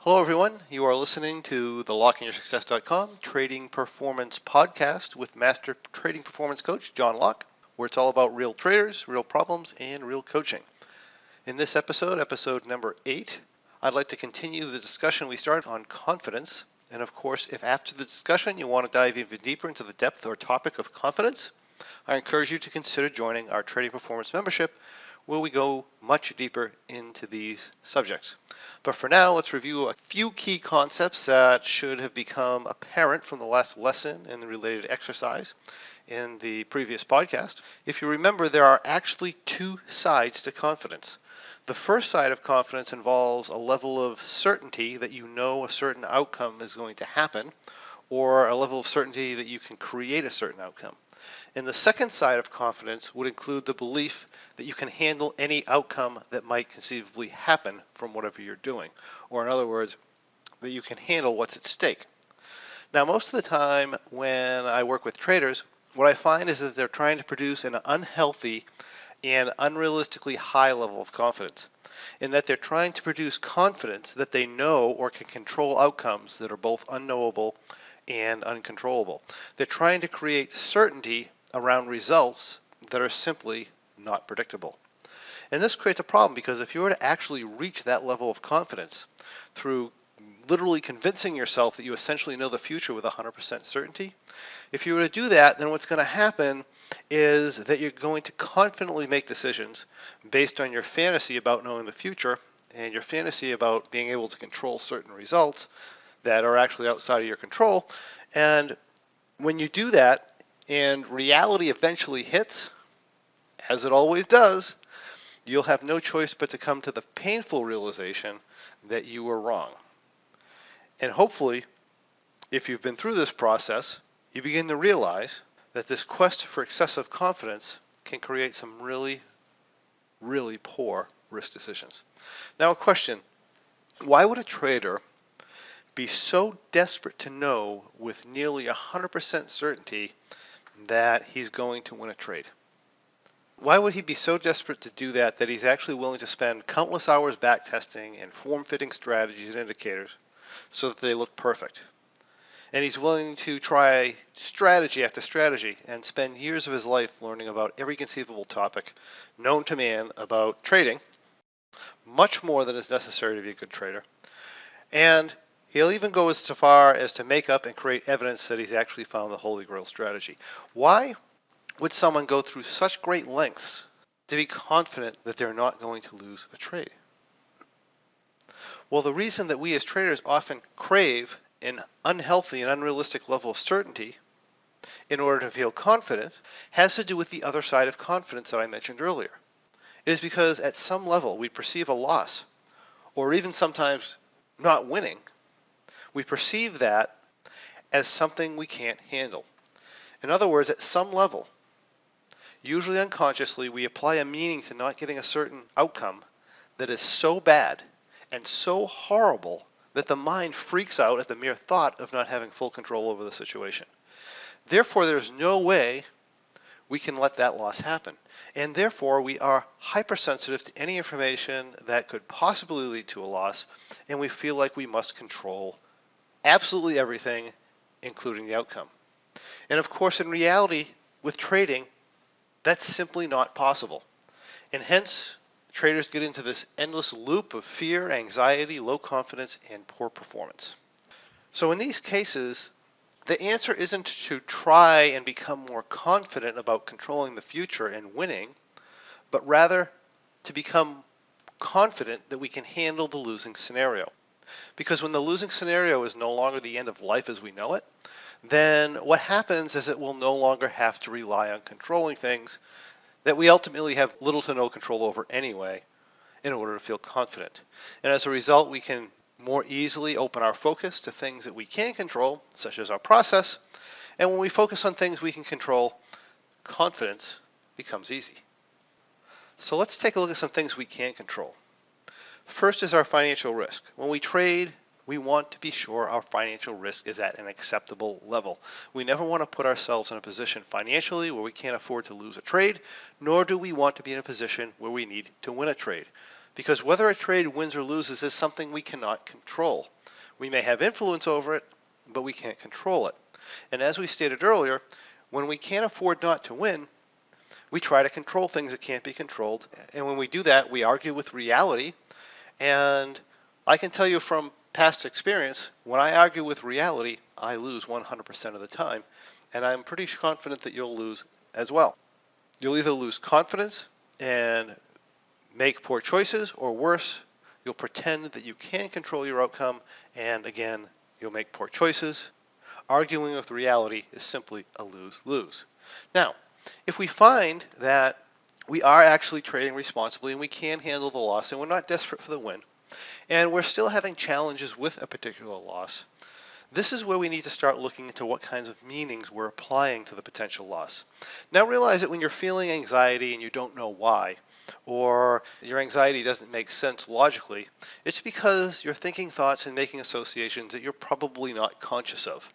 Hello, everyone. You are listening to the LockingYourSuccess.com Trading Performance Podcast with Master Trading Performance Coach John Locke, where it's all about real traders, real problems, and real coaching. In this episode, episode number 8, I'd like to continue the discussion we started on confidence. And of course, if after the discussion you want to dive even deeper into the depth or topic of confidence, I encourage you to consider joining our Trading Performance membership, where we go much deeper into these subjects. But for now, let's review a few key concepts that should have become apparent from the last lesson and the related exercise in the previous podcast. If you remember, there are actually two sides to confidence. The first side of confidence involves a level of certainty that you know a certain outcome is going to happen, or a level of certainty that you can create a certain outcome. And the second side of confidence would include the belief that you can handle any outcome that might conceivably happen from whatever you're doing. Or in other words, that you can handle what's at stake. Now, most of the time when I work with traders, what I find is that they're trying to produce an unhealthy and unrealistically high level of confidence, in that they're trying to produce confidence that they know or can control outcomes that are both unknowable and uncontrollable. They're trying to create certainty around results that are simply not predictable. And this creates a problem, because if you were to actually reach that level of confidence through literally convincing yourself that you essentially know the future with 100% certainty, if you were to do that, then what's going to happen is that you're going to confidently make decisions based on your fantasy about knowing the future and your fantasy about being able to control certain results that are actually outside of your control. And when you do that and reality eventually hits, as it always does, you'll have no choice but to come to the painful realization that you were wrong. And hopefully, if you've been through this process, you begin to realize that this quest for excessive confidence can create some really, really poor risk decisions. Now, a question: why would a trader be so desperate to know with nearly 100% certainty that he's going to win a trade? Why would he be so desperate to do that he's actually willing to spend countless hours backtesting and form-fitting strategies and indicators so that they look perfect? And he's willing to try strategy after strategy and spend years of his life learning about every conceivable topic known to man about trading, much more than is necessary to be a good trader. And he'll even go as far as to make up and create evidence that he's actually found the Holy Grail strategy. Why would someone go through such great lengths to be confident that they're not going to lose a trade? Well, the reason that we as traders often crave an unhealthy and unrealistic level of certainty in order to feel confident has to do with the other side of confidence that I mentioned earlier. It is because at some level we perceive a loss, or even sometimes not winning. We perceive that as something we can't handle. In other words, at some level, usually unconsciously, we apply a meaning to not getting a certain outcome that is so bad and so horrible that the mind freaks out at the mere thought of not having full control over the situation. Therefore, there's no way we can let that loss happen. And therefore, we are hypersensitive to any information that could possibly lead to a loss, and we feel like we must control absolutely everything, including the outcome. And of course, in reality, with trading, that's simply not possible. And hence, traders get into this endless loop of fear, anxiety, low confidence, and poor performance. So in these cases, the answer isn't to try and become more confident about controlling the future and winning, but rather to become confident that we can handle the losing scenario. Because when the losing scenario is no longer the end of life as we know it, then what happens is that we'll no longer have to rely on controlling things that we ultimately have little to no control over anyway in order to feel confident. And as a result, we can more easily open our focus to things that we can control, such as our process. And when we focus on things we can control, confidence becomes easy. So let's take a look at some things we can control. First is our financial risk. When we trade, we want to be sure our financial risk is at an acceptable level. We never want to put ourselves in a position financially where we can't afford to lose a trade, nor do we want to be in a position where we need to win a trade. because whether a trade wins or loses is something we cannot control. We may have influence over it, but we can't control it. And as we stated earlier, when we can't afford not to win, we try to control things that can't be controlled. And when we do that, we argue with reality. And I can tell you from past experience, when I argue with reality, I lose 100% of the time. And I'm pretty confident that you'll lose as well. You'll either lose confidence and make poor choices, or worse, you'll pretend that you can control your outcome, and again, you'll make poor choices. Arguing with reality is simply a lose-lose. Now, if we find that we are actually trading responsibly and we can handle the loss and we're not desperate for the win, and we're still having challenges with a particular loss, this is where we need to start looking into what kinds of meanings we're applying to the potential loss. Now realize that when you're feeling anxiety and you don't know why, or your anxiety doesn't make sense logically, it's because you're thinking thoughts and making associations that you're probably not conscious of.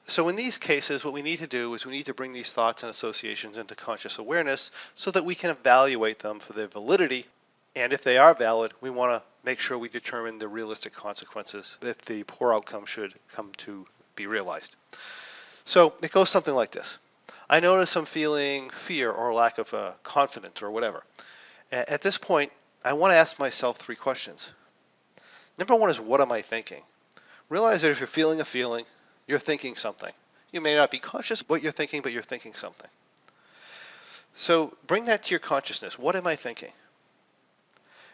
So in these cases, what we need to do is we need to bring these thoughts and associations into conscious awareness so that we can evaluate them for their validity. And if they are valid, we want to make sure we determine the realistic consequences if the poor outcome should come to be realized. So it goes something like this. I notice I'm feeling fear or lack of confidence or whatever. At this point, I want to ask myself 3 questions. Number 1 is, what am I thinking? Realize that if you're feeling a feeling, you're thinking something. You may not be conscious of what you're thinking, but you're thinking something. So bring that to your consciousness. What am I thinking?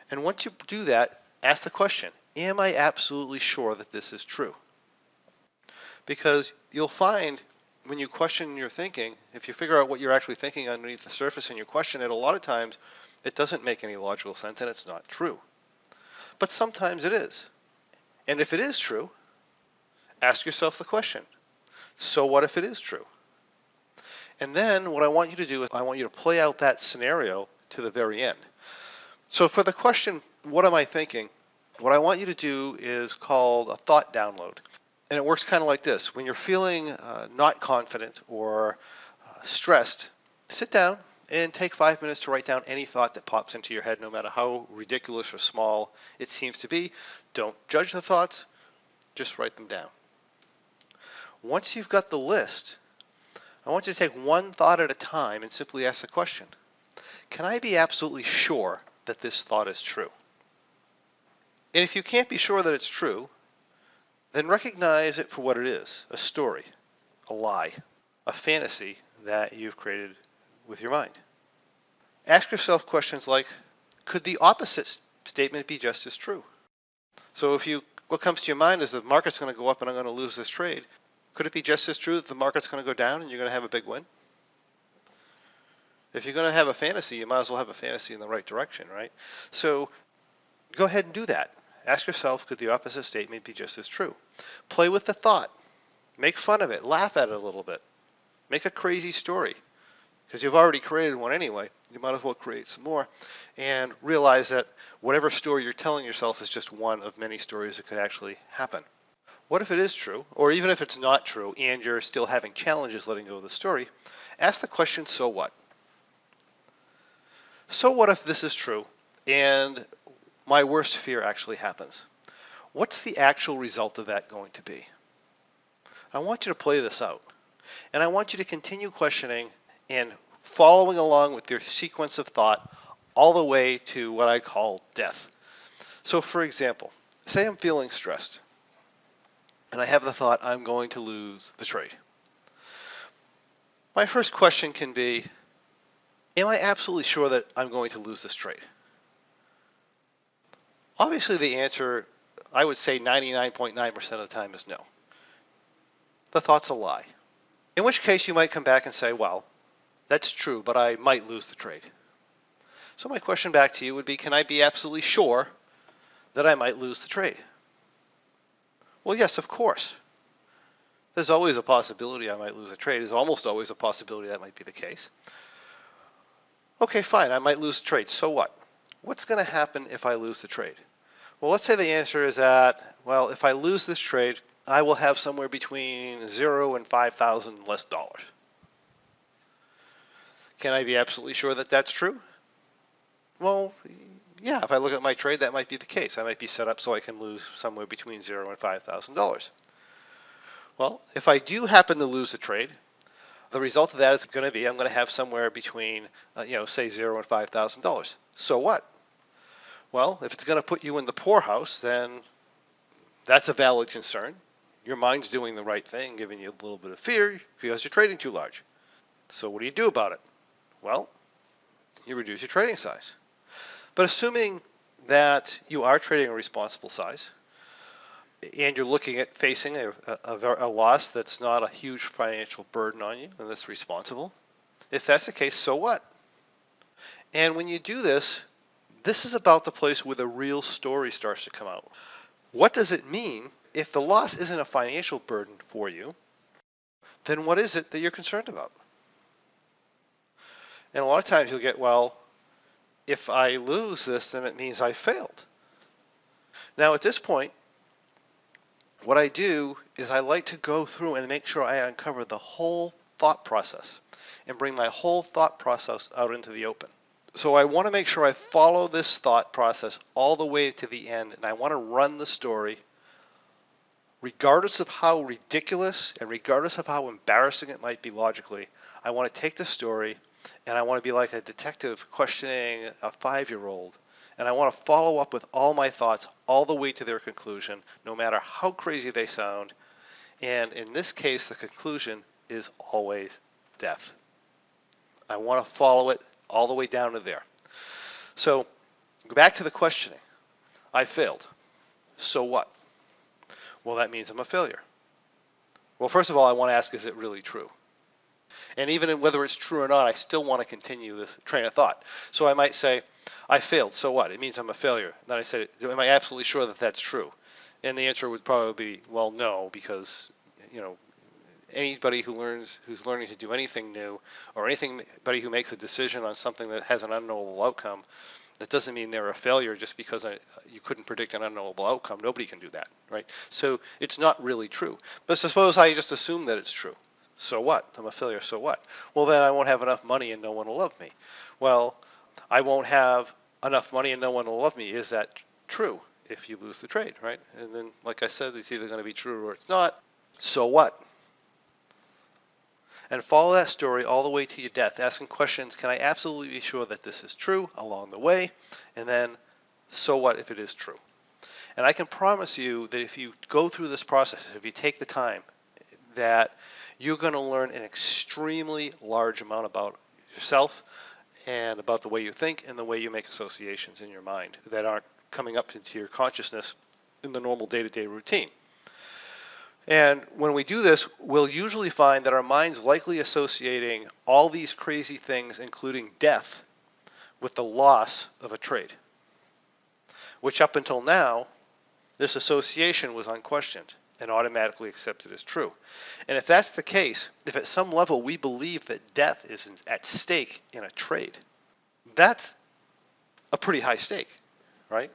And once you do that, ask the question, am I absolutely sure that this is true? Because you'll find when you question your thinking, if you figure out what you're actually thinking underneath the surface and you question it, a lot of times it doesn't make any logical sense and it's not true. But sometimes it is. And if it is true, ask yourself the question, so what if it is true? And then what I want you to do is I want you to play out that scenario to the very end. So for the question, what am I thinking? What I want you to do is called a thought download. And it works kind of like this. When you're feeling not confident or stressed, sit down and take 5 minutes to write down any thought that pops into your head, no matter how ridiculous or small it seems to be. Don't judge the thoughts, just write them down. Once you've got the list, I want you to take one thought at a time and simply ask the question, can I be absolutely sure that this thought is true? And if you can't be sure that it's true, then recognize it for what it is, a story, a lie, a fantasy that you've created with your mind. Ask yourself questions like, could the opposite statement be just as true? So what comes to your mind is the market's going to go up and I'm going to lose this trade. Could it be just as true that the market's going to go down and you're going to have a big win? If you're going to have a fantasy, you might as well have a fantasy in the right direction, right? So go ahead and do that. Ask yourself, could the opposite statement be just as true? Play with the thought. Make fun of it. Laugh at it a little bit. Make a crazy story. Because you've already created one anyway. You might as well create some more. And realize that whatever story you're telling yourself is just one of many stories that could actually happen. What if it is true, or even if it's not true and you're still having challenges letting go of the story? Ask the question, so what? So what if this is true and my worst fear actually happens? What's the actual result of that going to be? I want you to play this out. And I want you to continue questioning and following along with your sequence of thought all the way to what I call death. So for example, say I'm feeling stressed and I have the thought I'm going to lose the trade. My first question can be, am I absolutely sure that I'm going to lose this trade? Obviously the answer, I would say 99.9% of the time, is no. The thought's a lie. In which case you might come back and say, well, that's true, but I might lose the trade. So my question back to you would be, can I be absolutely sure that I might lose the trade? Well, yes, of course. There's always a possibility I might lose a trade. There's almost always a possibility that might be the case. Okay, fine, I might lose the trade. So what? What's going to happen if I lose the trade? Well, let's say the answer is that, well, if I lose this trade, I will have somewhere between 0 and 5,000 less dollars. Can I be absolutely sure that that's true? Well, yeah, if I look at my trade, that might be the case. I might be set up so I can lose somewhere between $0 and $5,000. Well, if I do happen to lose a trade, the result of that is going to be I'm going to have somewhere between, say $0 and $5,000. So what? Well, if it's going to put you in the poorhouse, then that's a valid concern. Your mind's doing the right thing, giving you a little bit of fear because you're trading too large. So what do you do about it? Well, you reduce your trading size. But assuming that you are trading a responsible size and you're looking at facing a loss that's not a huge financial burden on you and that's responsible, if that's the case, so what? And when you do this, this is about the place where the real story starts to come out. What does it mean if the loss isn't a financial burden for you? Then what is it that you're concerned about? And a lot of times you'll get, well, if I lose this, then it means I failed. Now at this point, what I do is I like to go through and make sure I uncover the whole thought process and bring my whole thought process out into the open. So I want to make sure I follow this thought process all the way to the end, and I want to run the story regardless of how ridiculous and regardless of how embarrassing it might be logically. I want to take the story and I want to be like a detective questioning a 5-year-old. And I want to follow up with all my thoughts all the way to their conclusion, no matter how crazy they sound. And in this case, the conclusion is always death. I want to follow it all the way down to there. So go back to the questioning. I failed. So what? Well, that means I'm a failure. Well, first of all, I want to ask, is it really true? And even whether it's true or not, I still want to continue this train of thought. So I might say, I failed, so what? It means I'm a failure. Then I said, am I absolutely sure that that's true? And the answer would probably be, well, no, because, anybody who's learning to do anything new, or anybody who makes a decision on something that has an unknowable outcome, that doesn't mean they're a failure just because you couldn't predict an unknowable outcome. Nobody can do that, right? So it's not really true. But suppose I just assume that it's true. So what? I'm a failure, so what? Well, then I won't have enough money and no one will love me. Well, I won't have enough money and no one will love me. Is that true if you lose the trade, right? And then, like I said, it's either going to be true or it's not. So what? And follow that story all the way to your death, asking questions, can I absolutely be sure that this is true along the way? And then, so what if it is true? And I can promise you that if you go through this process, if you take the time, that you're going to learn an extremely large amount about yourself and about the way you think and the way you make associations in your mind that aren't coming up into your consciousness in the normal day-to-day routine. And when we do this, we'll usually find that our mind's likely associating all these crazy things, including death, with the loss of a trade, which up until now, this association was unquestioned and automatically accepted as true. And if that's the case, if at some level we believe that death is at stake in a trade, that's a pretty high stake, right?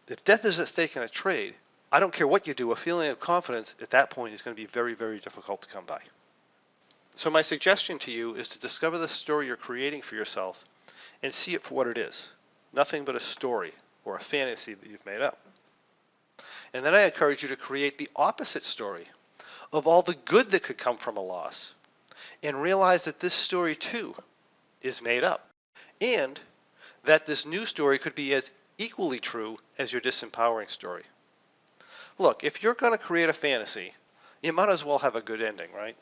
If death is at stake in a trade, I don't care what you do, a feeling of confidence at that point is going to be very, very difficult to come by. So my suggestion to you is to discover the story you're creating for yourself and see it for what it is. Nothing but a story or a fantasy that you've made up. And then I encourage you to create the opposite story of all the good that could come from a loss and realize that this story too is made up and that this new story could be as equally true as your disempowering story. Look, if you're going to create a fantasy, you might as well have a good ending, right?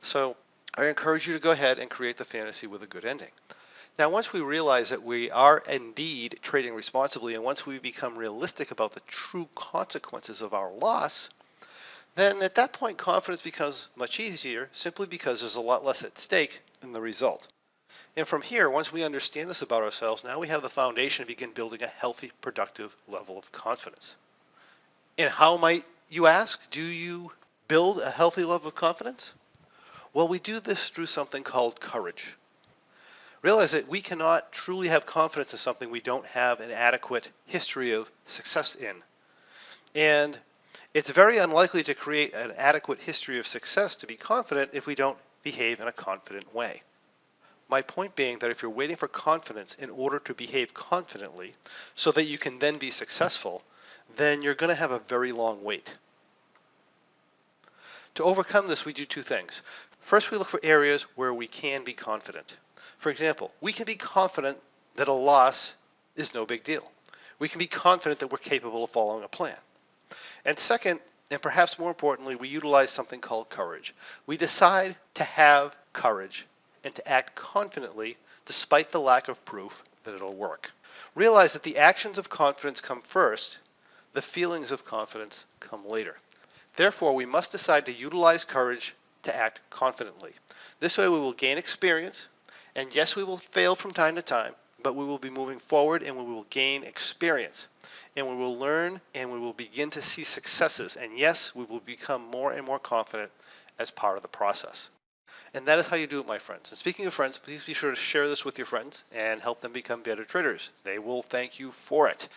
So I encourage you to go ahead and create the fantasy with a good ending. Now, once we realize that we are indeed trading responsibly, and once we become realistic about the true consequences of our loss, then at that point confidence becomes much easier simply because there's a lot less at stake in the result. And from here, once we understand this about ourselves, now we have the foundation to begin building a healthy, productive level of confidence. And how might you ask? Do you build a healthy level of confidence? Well, we do this through something called courage. Realize that we cannot truly have confidence in something we don't have an adequate history of success in. And it's very unlikely to create an adequate history of success to be confident if we don't behave in a confident way. My point being that if you're waiting for confidence in order to behave confidently so that you can then be successful, then you're going to have a very long wait. To overcome this, we do two things. First, we look for areas where we can be confident. For example, we can be confident that a loss is no big deal. We can be confident that we're capable of following a plan. And second, and perhaps more importantly, we utilize something called courage. We decide to have courage and to act confidently despite the lack of proof that it'll work. Realize that the actions of confidence come first, the feelings of confidence come later. Therefore, we must decide to utilize courage to act confidently. This way we will gain experience, and yes, we will fail from time to time, but we will be moving forward and we will gain experience. And we will learn and we will begin to see successes. And yes, we will become more and more confident as part of the process. And that is how you do it, my friends. And speaking of friends, please be sure to share this with your friends and help them become better traders. They will thank you for it.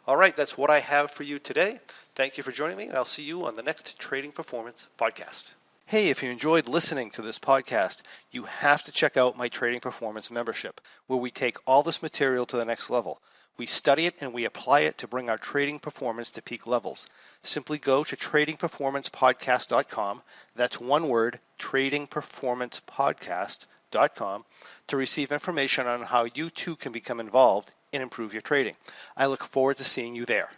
All right, that's what I have for you today. Thank you for joining me, and I'll see you on the next Trading Performance podcast. Hey, if you enjoyed listening to this podcast, you have to check out my Trading Performance membership, where we take all this material to the next level. We study it and we apply it to bring our trading performance to peak levels. Simply go to tradingperformancepodcast.com. That's one word, tradingperformancepodcast.com, to receive information on how you too can become involved and improve your trading. I look forward to seeing you there.